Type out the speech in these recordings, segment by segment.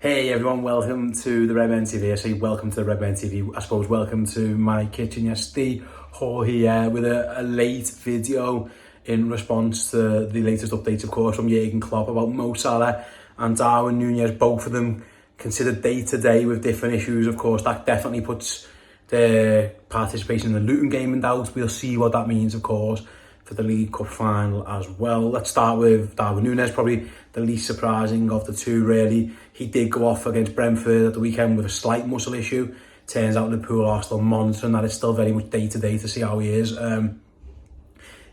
Hey everyone, welcome to the Red Men TV. I say welcome to the Red Men TV. I suppose welcome to my kitchen yesterday. Here with a late video in response to the latest updates, of course, from Jurgen Klopp about Mo Salah and Darwin Nunez. Both of them considered day to day with different issues. Of course, that definitely puts their participation in the Luton game in doubt. We'll see what that means, of course, for the League Cup final as well. Let's start with Darwin Nunez, probably the least surprising of the two, really. He did go off against Brentford at the weekend with a slight muscle issue. Turns out Liverpool are still monitoring that. It's still very much day to day to see how he is.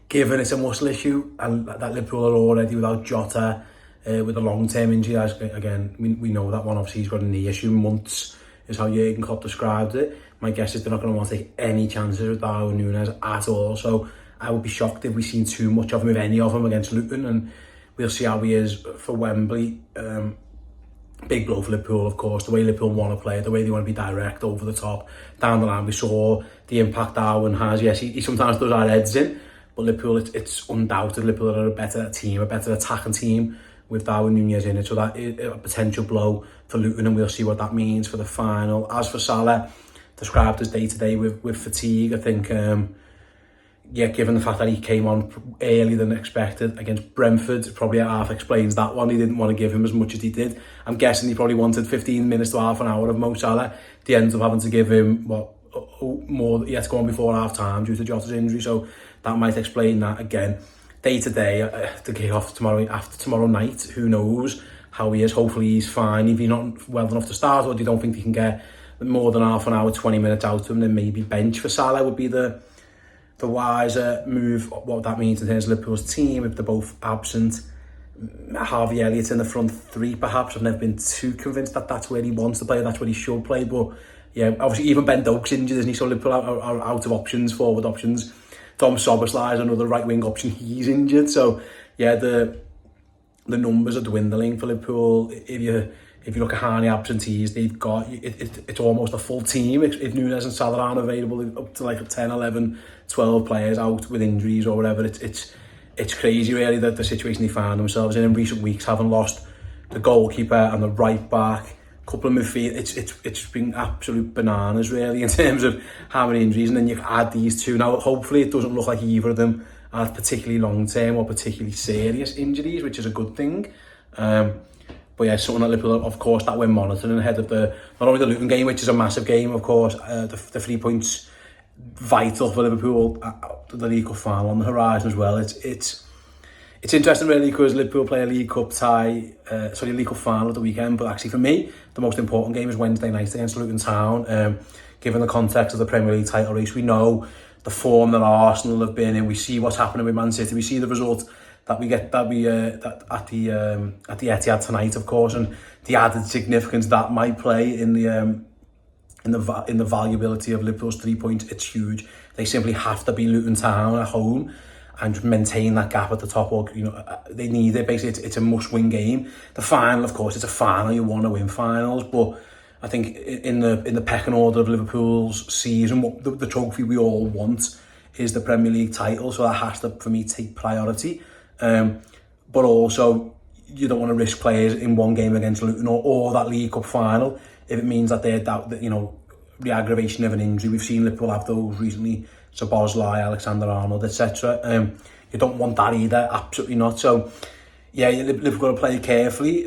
Given it's a muscle issue and that Liverpool are already without Jota with a long-term injury, again, we know that one. Obviously, he's got a knee issue. Months is how Jurgen Klopp described it. My guess is they're not going to want to take any chances with Darwin Nunez at all. So I would be shocked if we've seen too much of him, if any of him, against Luton, and we'll see how he is for Wembley. Big blow for Liverpool, of course, the way Liverpool want to play, the way they want to be direct, over the top, down the line. We saw the impact Darwin has. Yes, he sometimes does our heads in, but Liverpool, it's undoubted Liverpool are a better team, a better attacking team with Darwin Nunez in it. So that is a potential blow for Luton, and we'll see what that means for the final. As for Salah, described as day-to-day with fatigue, I think... given the fact that he came on earlier than expected against Brentford, probably half explains that one. He didn't want to give him as much as he did. I'm guessing he probably wanted 15 minutes to half an hour of Mo Salah. They ended up having to give him more. He had to go on before half time due to Jota's injury, so that might explain that. Again, day to day, to kick off tomorrow night. Who knows how he is? Hopefully he's fine. If he's not well enough to start, or they don't think they can get more than half an hour, 20 minutes out of him, then maybe bench for Salah would be the wiser move. What that means in terms of Liverpool's team, if they're both absent, Harvey Elliott in the front three, perhaps. I've never been too convinced that that's where he wants to play, that's where he should play. But yeah, obviously even Ben Doak's injured, isn't he? So Liverpool are out of options, forward options. Dom Szoboszlai is another right wing option. He's injured. So yeah, the numbers are dwindling for Liverpool. If you look at how many absentees they've got, it's almost a full team. If Nunez and Salah aren't available, up to like 10, 11, 12 players out with injuries or whatever. It's crazy, really, that the situation they find themselves in recent weeks, having lost the goalkeeper and the right back, a couple of midfield. It's been absolute bananas, really, in terms of how many injuries. And then you add these two. Now, hopefully it doesn't look like either of them are particularly long-term or particularly serious injuries, which is a good thing. But yeah, something that Liverpool, of course, that we're monitoring ahead of not only the Luton game, which is a massive game, of course, the 3 points vital for Liverpool, the League Cup final on the horizon as well. It's interesting, really, because Liverpool play a League Cup League Cup final at the weekend. But actually, for me, the most important game is Wednesday night against Luton Town. Given the context of the Premier League title race, we know the form that Arsenal have been in. We see what's happening with Man City. We see the result that we get at the Etihad tonight, of course, and the added significance that might play in the valuability of Liverpool's 3 points. It's huge. They simply have to beat Luton Town at home and maintain that gap at the top. Or they need it. Basically, it's a must-win game. The final, of course, it's a final. You want to win finals, but I think in the pecking order of Liverpool's season, what the trophy we all want is the Premier League title. So that has to, for me, take priority. But also, you don't want to risk players in one game against Luton or that League Cup final if it means that they're the aggravation of an injury. We've seen Liverpool have those recently, Szoboszlai, Alexander-Arnold, etc. You don't want that either, absolutely not. So yeah, Liverpool got to play carefully.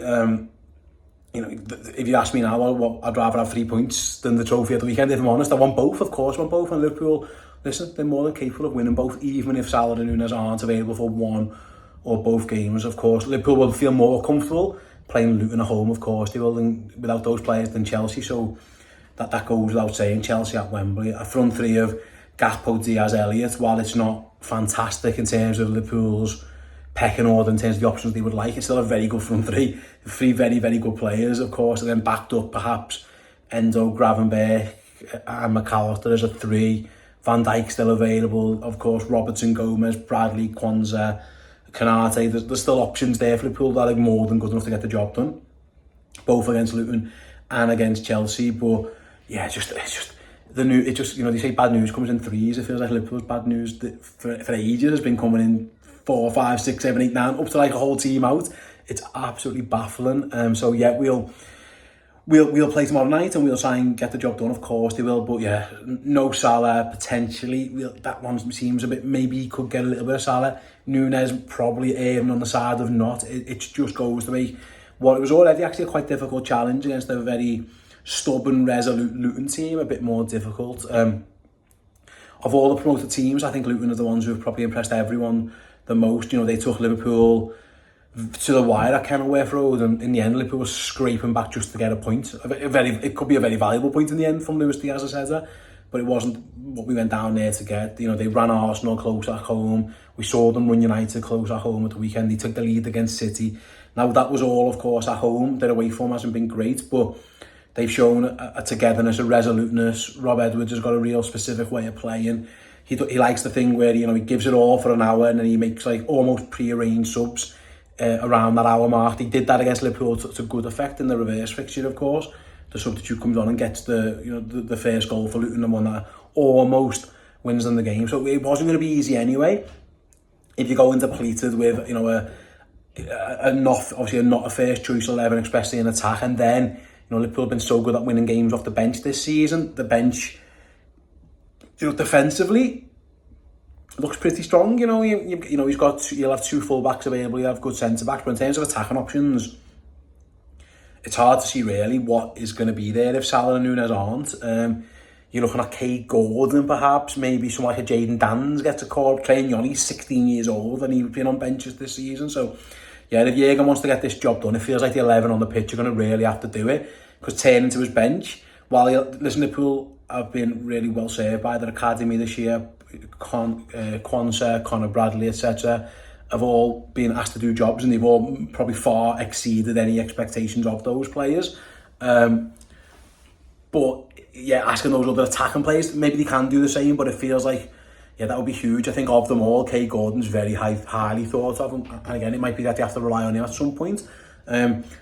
If you ask me now, I'd rather have 3 points than the trophy at the weekend. If I'm honest, I want both, of course. I want both, and Liverpool, listen, they're more than capable of winning both, even if Salah and Nunez aren't available for one or both games. Of course, Liverpool will feel more comfortable playing Luton at home, of course they will, without those players, than Chelsea. So that goes without saying. Chelsea at Wembley, a front three of Gakpo, Diaz, Elliott, while it's not fantastic in terms of Liverpool's pecking order, in terms of the options they would like, it's still a very good front three. Three very, very good players, of course, and then backed up perhaps Endo, Gravenberch and McAllister as a three. Van Dijk still available, of course, Robertson, Gomez, Bradley, Kwanzaa, Kanate. There's still options there for Liverpool that are more than good enough to get the job done, both against Luton and against Chelsea. But yeah, it's just they say bad news comes in threes. It feels like Liverpool's bad news for ages has been coming in 4, 5, 6, 7, 8, 9, up to like a whole team out. It's absolutely baffling. So yeah, we'll play tomorrow night and we'll try and get the job done. Of course they will, but yeah, no Salah potentially. That one seems a bit. Maybe he could get a little bit of Salah. Nunez probably erring on the side of not. It just goes to be what it was already actually a quite difficult challenge against a very stubborn, resolute Luton team. A bit more difficult. Of all the promoted teams, I think Luton are the ones who have probably impressed everyone the most. You know, they took Liverpool to the wire at Kenilworth Road, and in the end Liverpool was scraping back just to get a point. It could be a very valuable point in the end from Luis Diaz's header, but it wasn't what we went down there to get. You know, they ran Arsenal close at home. We saw them run United close at home at the weekend. They took the lead against City. Now that was all, of course, at home. Their away form hasn't been great, but they've shown a togetherness, a resoluteness. Rob Edwards has got a real specific way of playing. He likes the thing where, you know, he gives it all for an hour and then he makes like almost pre-arranged subs around that hour mark. He did that against Liverpool to good effect in the reverse fixture, of course. The substitute comes on and gets the first goal for Luton, the one that almost wins them the game. So it wasn't going to be easy anyway. If you go in depleted with, you know, not a first choice 11, especially in attack, and then, you know, Liverpool have been so good at winning games off the bench this season. The bench, you know, defensively looks pretty strong. You know, you know, you'll have two full backs available. You have good centre backs, but in terms of attacking options, it's hard to see really what is going to be there if Salah and Nunez aren't. You're looking at Kay Gordon, perhaps, maybe someone like a Jaden Dans gets a call. Train Young's 16 years old and he's been on benches this season. So, yeah, if Jürgen wants to get this job done, it feels like the 11 on the pitch are going to really have to do it, because turning to his bench, Liverpool have been really well served by their academy this year. Quansah, Connor Bradley, etc. have all been asked to do jobs, and they've all probably far exceeded any expectations of those players. But yeah, asking those other attacking players, maybe they can do the same, but it feels like, yeah, that would be huge. I think of them all, Kay Gordon's very highly thought of, and again, it might be that they have to rely on him at some point.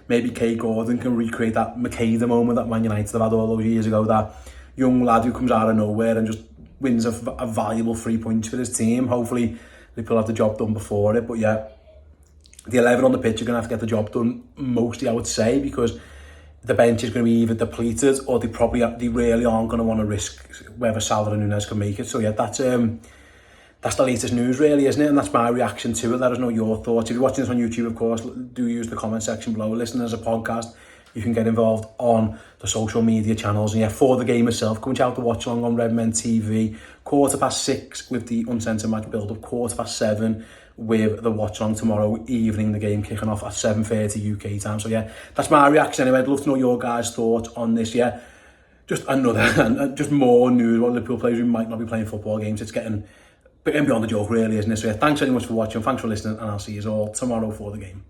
Maybe Kay Gordon can recreate that Makeda moment that Man United have had all those years ago, that young lad who comes out of nowhere and just wins a valuable 3 points for his team. Hopefully Liverpool have the job done before it, but yeah, the 11 on the pitch are going to have to get the job done mostly, I would say, because the bench is going to be either depleted or they really aren't going to want to risk whether Salah and Nunez can make it. So yeah, that's the latest news really, isn't it? And that's my reaction to it. Let us know your thoughts. If you're watching this on YouTube, of course, do use the comment section below. Listen as a podcast, you can get involved on the social media channels. And yeah, for the game itself, come and check out the watch along on Redmen TV. 6:15 with the uncensored match build up. 7:15 with the watch along tomorrow evening. The game kicking off at 7:30 UK time. So yeah, that's my reaction anyway. I'd love to know your guys' thoughts on this. Yeah, just more news about Liverpool players who might not be playing football games. It's getting beyond the joke really, isn't it? So yeah, thanks very much for watching. Thanks for listening, and I'll see you all tomorrow for the game.